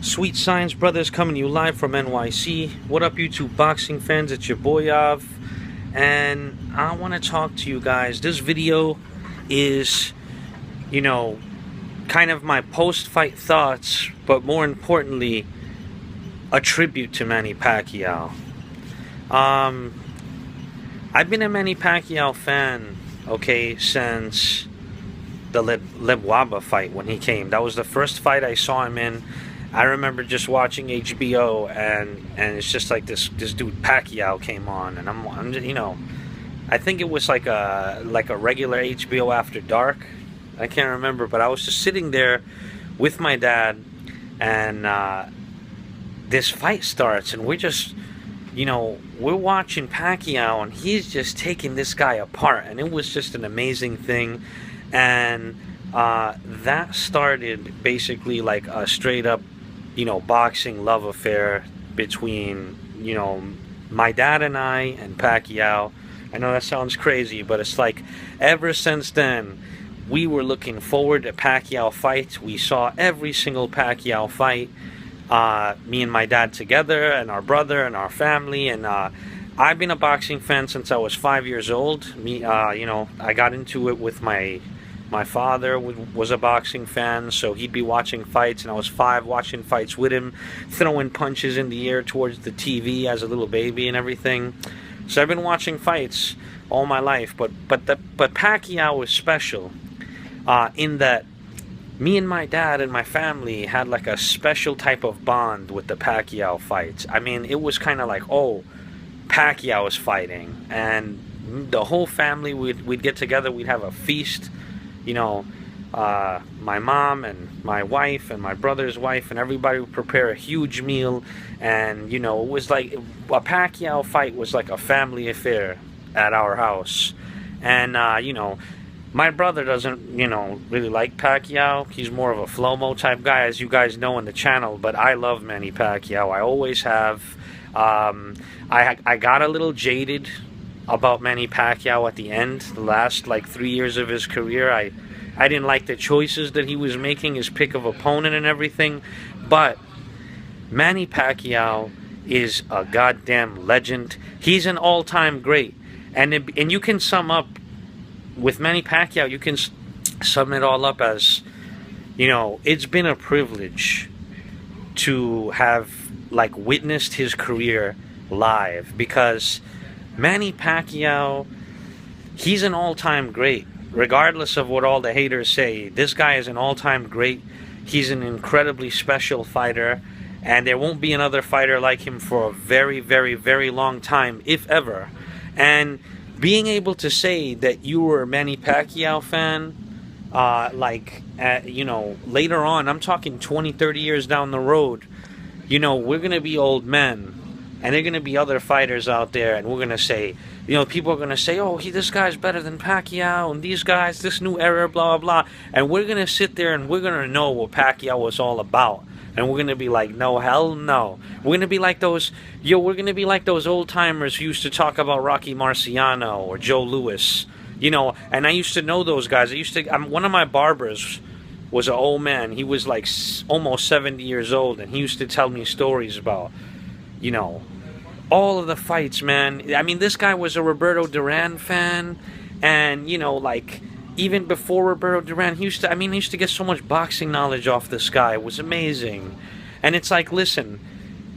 Sweet Science Brothers coming to you live from NYC. What up, YouTube boxing fans? It's your boy Av, and I want to talk to you guys. This video is, kind of my post-fight thoughts, but more importantly, a tribute to Manny Pacquiao. I've been a Manny Pacquiao fan, since the Lebwaba fight when he came. That was the first fight I saw him in. I remember just watching HBO, and it's just like this dude Pacquiao came on, and I'm just, I think it was like a regular HBO After Dark. I can't remember, but I was just sitting there with my dad, and this fight starts, and we're just, we're watching Pacquiao, and he's just taking this guy apart, and it was just an amazing thing, and that started basically like a straight up boxing love affair between, my dad and I and Pacquiao. I know that sounds crazy, but it's like ever since then, we were looking forward to Pacquiao fights. We saw every single Pacquiao fight, me and my dad together, and our brother and our family. And I've been a boxing fan since I was 5 years old. I got into it with my father was a boxing fan, so he'd be watching fights, and I was 5 watching fights with him, throwing punches in the air towards the TV as a little baby and everything. So I've been watching fights all my life, but Pacquiao was special in that me and my dad and my family had like a special type of bond with the Pacquiao fights. I mean, it was kind of like, oh, Pacquiao is fighting, and the whole family we'd get together, we'd have a feast. My mom and my wife and my brother's wife and everybody would prepare a huge meal, and it was like a Pacquiao fight was like a family affair at our house. And my brother doesn't really like Pacquiao. He's more of a Flomo type guy, as you guys know on the channel, but I love Manny Pacquiao. I always have. I got a little jaded about Manny Pacquiao at the end, the last 3 years of his career. I didn't like the choices that he was making, his pick of opponent and everything, but Manny Pacquiao is a goddamn legend. He's an all-time great, and you can sum up with Manny Pacquiao, you can sum it all up as, it's been a privilege to have witnessed his career live, because Manny Pacquiao, he's an all-time great. Regardless of what all the haters say, this guy is an all-time great. He's an incredibly special fighter, and there won't be another fighter like him for a very, very, very long time, if ever. And being able to say that you were a Manny Pacquiao fan, later on, I'm talking 20, 30 years down the road, we're going to be old men. And there are going to be other fighters out there, and we're going to say, people are going to say, oh, this guy's better than Pacquiao, and these guys, this new era, blah, blah, blah. And we're going to sit there, and we're going to know what Pacquiao was all about. And we're going to be like, no, hell no. We're going to be like those, old-timers who used to talk about Rocky Marciano or Joe Louis. And I used to know those guys. One of my barbers was an old man. He was almost 70 years old, and he used to tell me stories about, all of the fights, man. I mean, this guy was a Roberto Duran fan, and even before Roberto Duran, he used to get so much boxing knowledge off this guy. It was amazing. And it's like, listen,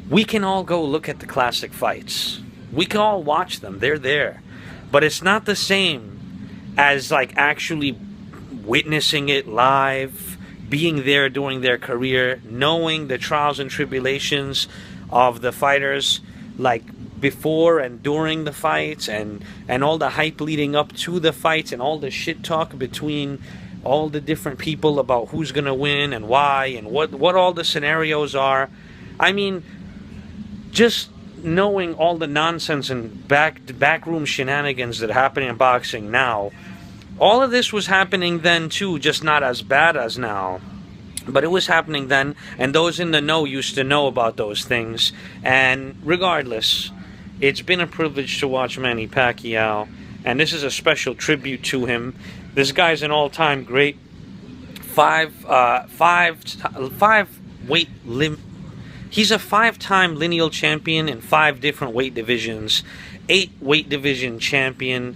we can all go look at the classic fights. We can all watch them. They're there. But it's not the same as actually witnessing it live, being there during their career, knowing the trials and tribulations of the fighters, before and during the fights, and all the hype leading up to the fights, and all the shit talk between all the different people about who's gonna win and why and what all the scenarios are. I mean, just knowing all the nonsense and backroom shenanigans that happen in boxing now, all of this was happening then too, just not as bad as now. But it was happening then, and those in the know used to know about those things. And regardless, it's been a privilege to watch Manny Pacquiao, and this is a special tribute to him. This guy's an all-time great. Five weight He's a 5-time lineal champion in 5 different weight divisions, 8 weight division champion.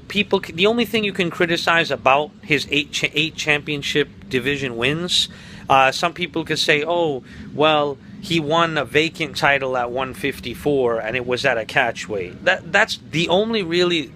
People. The only thing you can criticize about his eight championship division wins, some people could say, "Oh, well, he won a vacant title at 154, and it was at a catch weight." That's the only really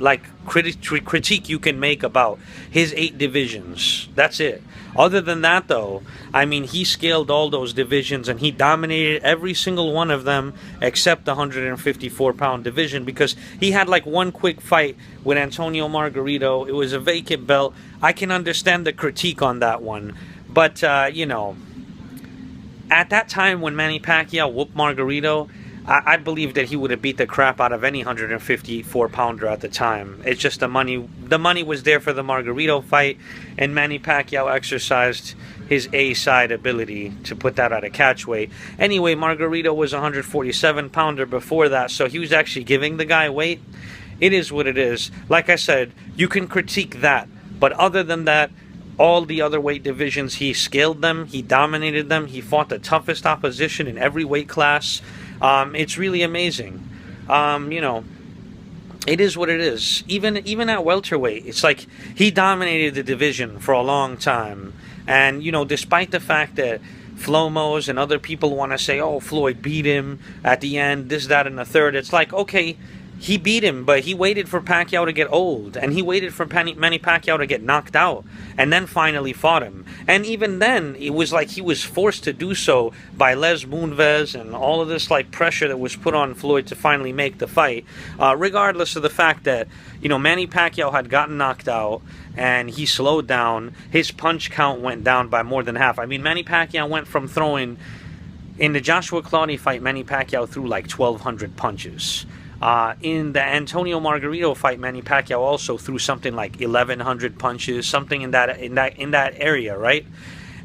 critique you can make about his 8 divisions. That's it. Other than that, though, I mean, he scaled all those divisions and he dominated every single one of them except the 154-pound division, because he had one quick fight with Antonio Margarito. It was a vacant belt. I can understand the critique on that one. But, at that time when Manny Pacquiao whooped Margarito, I believe that he would have beat the crap out of any 154-pounder at the time. It's just the money. The money was there for the Margarito fight, and Manny Pacquiao exercised his A-side ability to put that at a catch weight. Anyway, Margarito was a 147-pounder before that, so he was actually giving the guy weight. It is what it is. Like I said, you can critique that, but other than that, all the other weight divisions, he scaled them, he dominated them, he fought the toughest opposition in every weight class. It's really amazing. It is what it is. Even at welterweight, it's like he dominated the division for a long time. And, despite the fact that Flomos and other people want to say, "Oh, Floyd beat him at the end, this, that, and the third," it's like, okay, he beat him, but he waited for Pacquiao to get old, and he waited for Manny Pacquiao to get knocked out, and then finally fought him. And even then, it was like he was forced to do so by Les Moonves and all of this pressure that was put on Floyd to finally make the fight, regardless of the fact that, Manny Pacquiao had gotten knocked out, and he slowed down. His punch count went down by more than half. I mean, Manny Pacquiao went from throwing, in the Joshua Claudio fight, Manny Pacquiao threw 1,200 punches. In the Antonio Margarito fight, Manny Pacquiao also threw something like 1,100 punches, something in that area, right?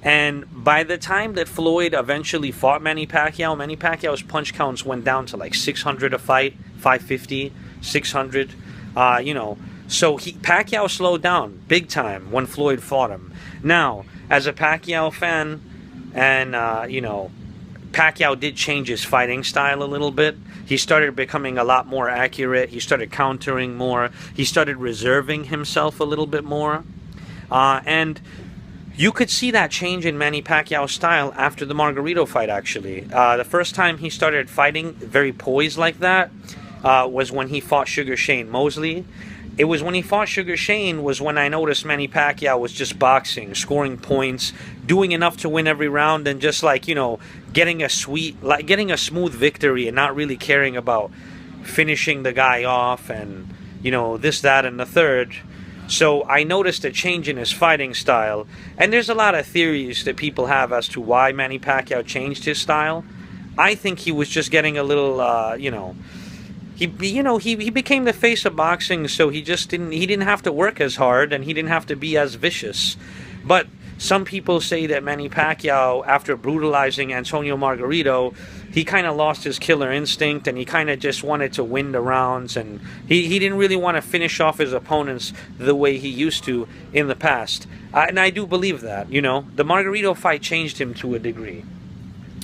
And by the time that Floyd eventually fought Manny Pacquiao's punch counts went down to 600 a fight, 550, 600. So Pacquiao slowed down big time when Floyd fought him. Now, as a Pacquiao fan, and Pacquiao did change his fighting style a little bit. He started becoming a lot more accurate. He started countering more. He started reserving himself a little bit more. And you could see that change in Manny Pacquiao's style after the Margarito fight, actually. The first time he started fighting very poised like that was when he fought Sugar Shane Mosley. It was when he fought Sugar Shane was when I noticed Manny Pacquiao was just boxing, scoring points, doing enough to win every round, and just getting a smooth victory and not really caring about finishing the guy off and this, that, and the third. So I noticed a change in his fighting style, and there's a lot of theories that people have as to why Manny Pacquiao changed his style. I think he was just getting a little, He became the face of boxing, so he didn't have to work as hard, and he didn't have to be as vicious. But some people say that Manny Pacquiao, after brutalizing Antonio Margarito, he kind of lost his killer instinct, and he kind of just wanted to win the rounds, and he didn't really want to finish off his opponents the way he used to in the past. And I do believe that, the Margarito fight changed him to a degree.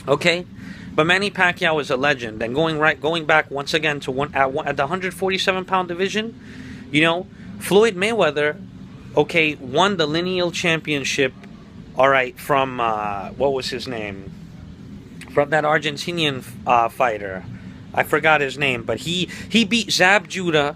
Okay? But Manny Pacquiao is a legend, and going back once again to at the 147-pound division, Floyd Mayweather, won the lineal championship. All right, from what was his name? From that Argentinian fighter, I forgot his name, but he beat Zab Judah.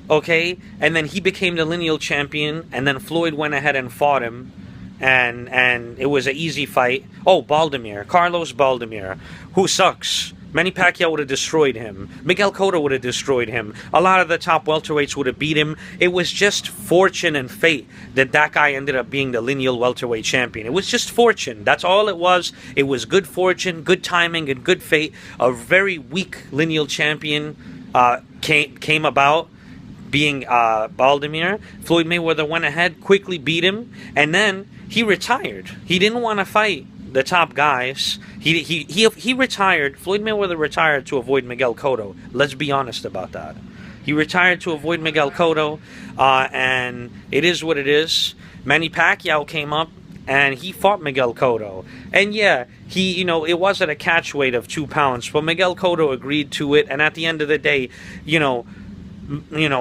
And then he became the lineal champion, and then Floyd went ahead and fought him. And it was an easy fight. Oh, Carlos Baldomir, who sucks. Manny Pacquiao would have destroyed him. Miguel Cotto would have destroyed him. A lot of the top welterweights would have beat him. It was just fortune and fate that guy ended up being the lineal welterweight champion. It was just fortune. That's all it was. It was good fortune, good timing, and good fate. A very weak lineal champion came about, being Baldomir. Floyd Mayweather went ahead, quickly beat him, and then he retired. He didn't want to fight the top guys. He retired. Floyd Mayweather retired to avoid Miguel Cotto. Let's be honest about that. He retired to avoid Miguel Cotto, and it is what it is. Manny Pacquiao came up, and he fought Miguel Cotto. And yeah, it wasn't a catch weight of 2 pounds, but Miguel Cotto agreed to it. And at the end of the day, you know,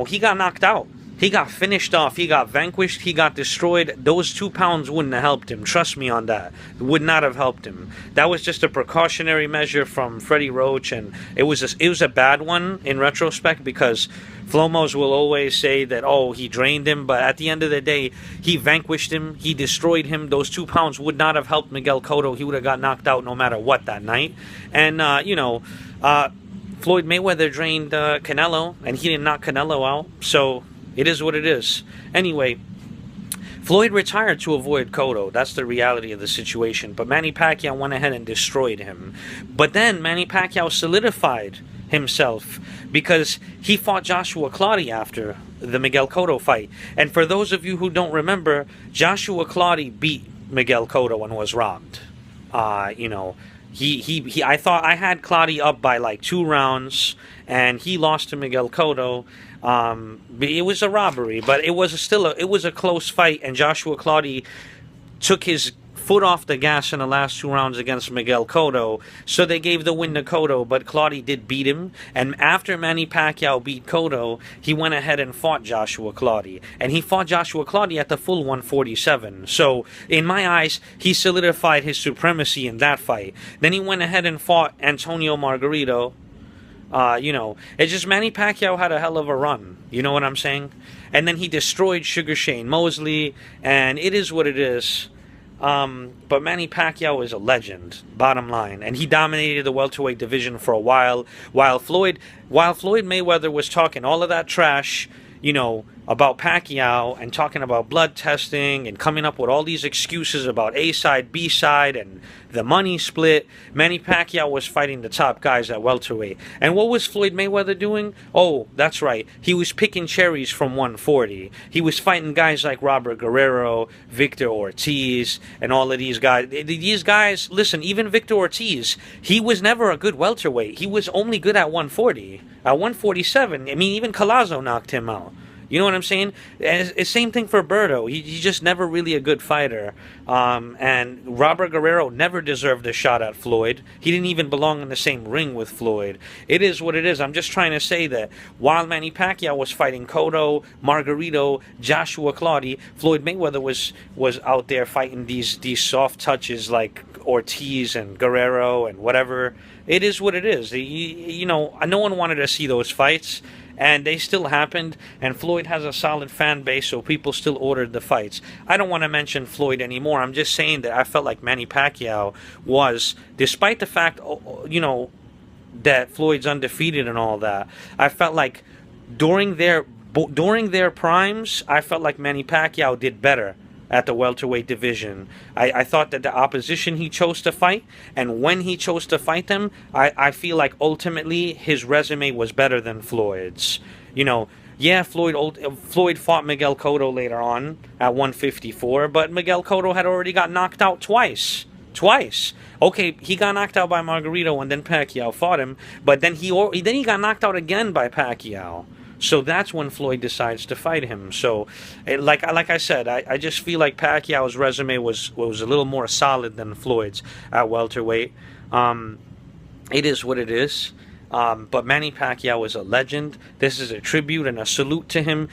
he got knocked out. He got finished off. He got vanquished. He got destroyed. Those 2 pounds wouldn't have helped him. Trust me on that. It would not have helped him. That was just a precautionary measure from Freddie Roach, and it was a bad one in retrospect, because Flomos will always say that, oh, he drained him, but at the end of the day, he vanquished him. He destroyed him. Those 2 pounds would not have helped Miguel Cotto. He would have got knocked out no matter what that night. And Floyd Mayweather drained Canelo, and he didn't knock Canelo out. So it is what it is. Anyway, Floyd retired to avoid Cotto. That's the reality of the situation. But Manny Pacquiao went ahead and destroyed him. But then Manny Pacquiao solidified himself because he fought Joshua Clottey after the Miguel Cotto fight. And for those of you who don't remember, Joshua Clottey beat Miguel Cotto and was robbed. I thought I had Clottey up by like 2 rounds, and he lost to Miguel Cotto. It was a robbery, but it was a close fight, and Joshua Clottey took his foot off the gas in the last 2 rounds against Miguel Cotto, so they gave the win to Cotto, but Clottey did beat him. And after Manny Pacquiao beat Cotto, he went ahead and fought Joshua Clottey, and he fought Joshua Clottey at the full 147. So in my eyes, he solidified his supremacy in that fight. Then he went ahead and fought Antonio Margarito. It's just Manny Pacquiao had a hell of a run. You know what I'm saying? And then he destroyed Sugar Shane Mosley, and it is what it is. But Manny Pacquiao is a legend, bottom line, and he dominated the welterweight division for a while Floyd Mayweather was talking all of that trash, about Pacquiao, and talking about blood testing and coming up with all these excuses about A side, B side, and the money split. Manny Pacquiao was fighting the top guys at welterweight. And what was Floyd Mayweather doing? Oh, that's right. He was picking cherries from 140. He was fighting guys like Robert Guerrero, Victor Ortiz, and all of these guys. These guys, listen, even Victor Ortiz, he was never a good welterweight. He was only good at 140. At 147, I mean, even Collazo knocked him out. You know what I'm saying? And same thing for Berto. He's just never really a good fighter. And Robert Guerrero never deserved a shot at Floyd. He didn't even belong in the same ring with Floyd. It is what it is. I'm just trying to say that while Manny Pacquiao was fighting Cotto, Margarito, Joshua Clottey, Floyd Mayweather was out there fighting these soft touches like Ortiz and Guerrero and whatever. It is what it is. No one wanted to see those fights, and they still happened, and Floyd has a solid fan base, so people still ordered the fights. I don't want to mention Floyd anymore. I'm just saying that I felt like Manny Pacquiao was, despite the fact, that Floyd's undefeated and all that, I felt like during their primes, I felt like Manny Pacquiao did better at the welterweight division. I thought that the opposition he chose to fight, and when he chose to fight them, I feel like ultimately his resume was better than Floyd's. Yeah, Floyd fought Miguel Cotto later on at 154, but Miguel Cotto had already got knocked out twice. Okay, he got knocked out by Margarito, and then Pacquiao fought him, but then he got knocked out again by Pacquiao. So that's when Floyd decides to fight him. So, like I said, I just feel like Pacquiao's resume was a little more solid than Floyd's at welterweight. It is what it is. But Manny Pacquiao is a legend. This is a tribute and a salute to him.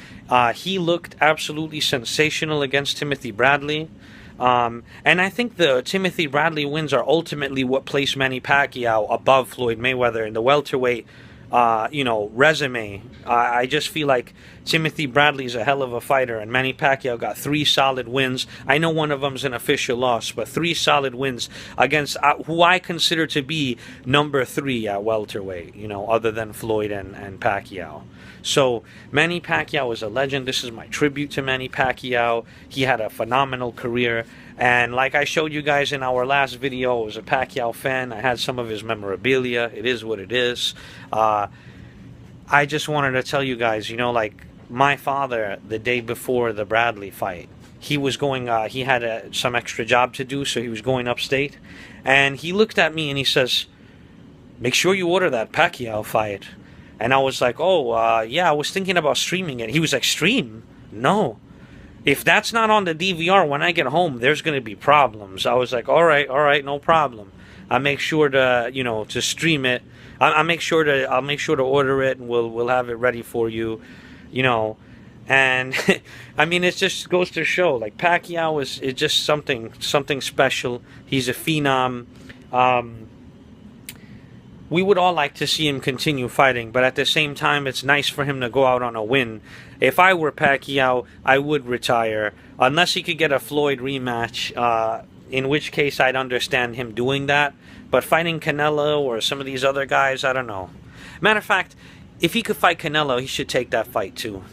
He looked absolutely sensational against Timothy Bradley. And I think the Timothy Bradley wins are ultimately what placed Manny Pacquiao above Floyd Mayweather in the welterweight resume. I just feel like Timothy Bradley's a hell of a fighter, and Manny Pacquiao got 3 solid wins. I know one of them's an official loss, but 3 solid wins against who I consider to be number 3 at welterweight, other than Floyd and Pacquiao. So Manny Pacquiao is a legend. This is my tribute to Manny Pacquiao. He had a phenomenal career. And like I showed you guys in our last video, I was a Pacquiao fan. I had some of his memorabilia. It is what it is. I just wanted to tell you guys, my father, the day before the Bradley fight, he was going, he had some extra job to do, so he was going upstate. And he looked at me and he says, "Make sure you order that Pacquiao fight." And I was like, yeah, I was thinking about streaming it. He was like, "Stream? No. If that's not on the DVR when I get home, there's going to be problems. I was like, all right, no problem. I make sure to, to stream it. I'll make sure to order it, and we'll have it ready for you, you know. And I mean, it just goes to show, like, Pacquiao is just something special. He's a phenom. We would all like to see him continue fighting, but at the same time, it's nice for him to go out on a win. If I were Pacquiao, I would retire, unless he could get a Floyd rematch, in which case I'd understand him doing that. But fighting Canelo or some of these other guys, I don't know. Matter of fact, if he could fight Canelo, he should take that fight too.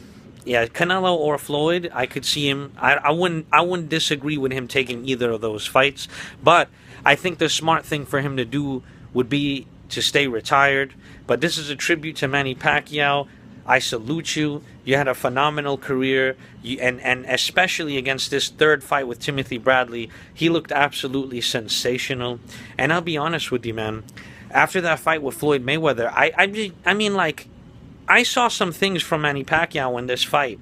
Yeah, Canelo or Floyd, I could see him. I wouldn't disagree with him taking either of those fights, but I think the smart thing for him to do would be to stay retired. But this is a tribute to Manny Pacquiao. I salute you. You had a phenomenal career, and especially against this third fight with Timothy Bradley, he looked absolutely sensational. And I'll be honest with you, man. After that fight with Floyd Mayweather, I mean, like, I saw some things from Manny Pacquiao in this fight.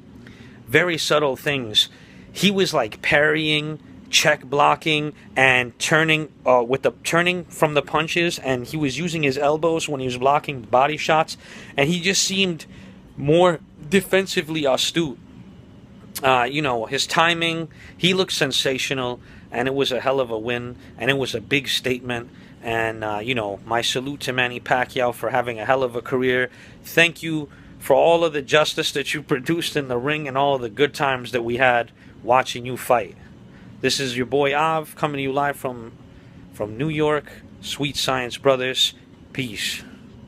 Very subtle things. He was like parrying, check blocking, and turning from the punches, and he was using his elbows when he was blocking body shots, and he just seemed more defensively astute. His timing, he looked sensational, and it was a hell of a win, and it was a big statement. And, my salute to Manny Pacquiao for having a hell of a career. Thank you for all of the justice that you produced in the ring and all of the good times that we had watching you fight. This is your boy Av, coming to you live from New York. Sweet Science Brothers. Peace.